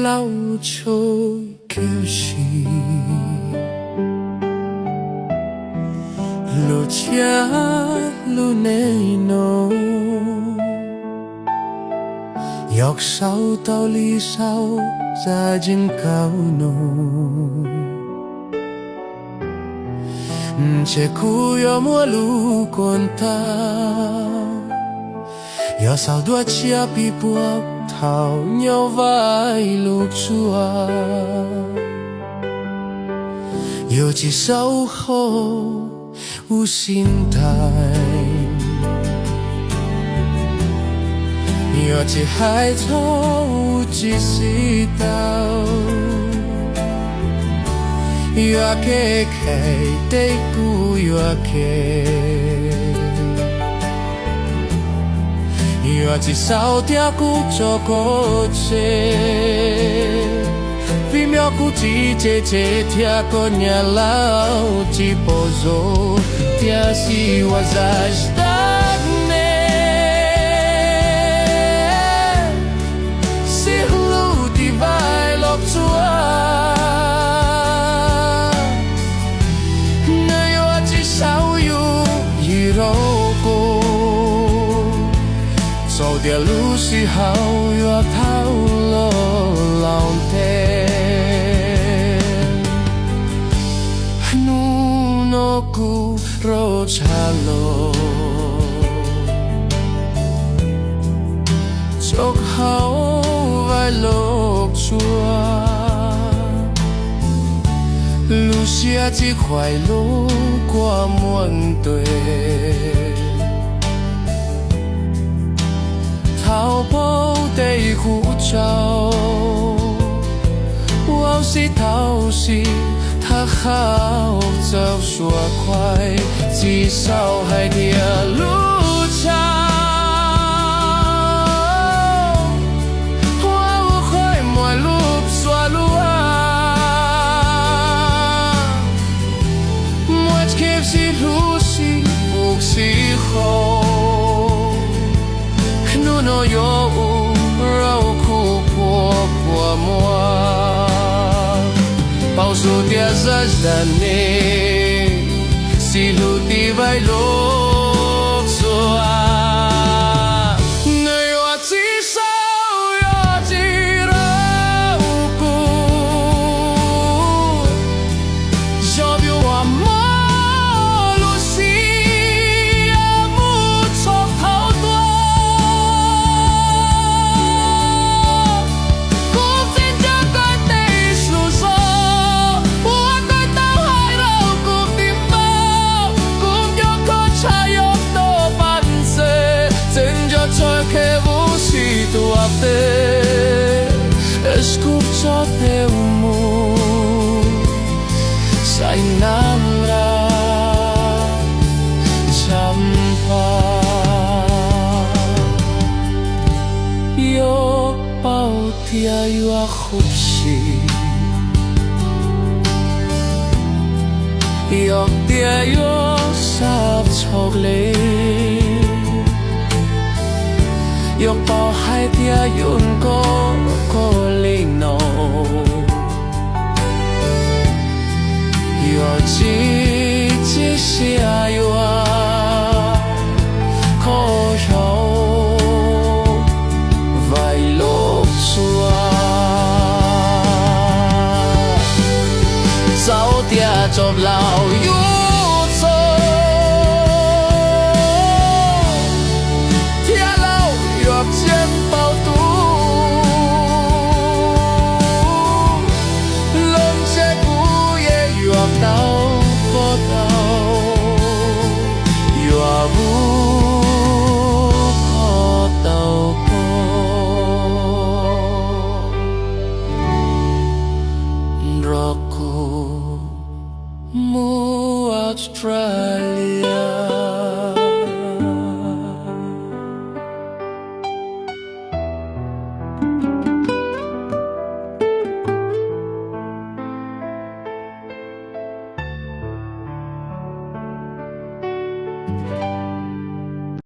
老秋可惜，路家路内浓，药烧到离烧在尽高浓，且苦要么路滚大，要烧多chia比波头鸟vai路出啊，有几首后无心态，有几海头无几时到，越开开的不越开。越至少条古做过节，微妙古季节节条过年老几波走，条是我在等你，是路的外落出啊，那有至少有一路过。走的路是好越头路浪天，努诺古罗查罗，做好外路出啊，路下只快路过门对。逃跑的呼叫，我是逃是他好走说快，至少还条路长。我快莫路刷路啊，莫给是路是不是好。no yo rau ku por moi pauso dia zazdane si luti vai lo soa no yo ati sao yo ati rau ku jovio amor escucho teu amor sa inamra champa yo pau tia yo khubsi yo tia yo sab chogle yo bao hai tia yun ko linh nô yo chỉ xia yo ko yo vài lúc xua sao tia chop lao yo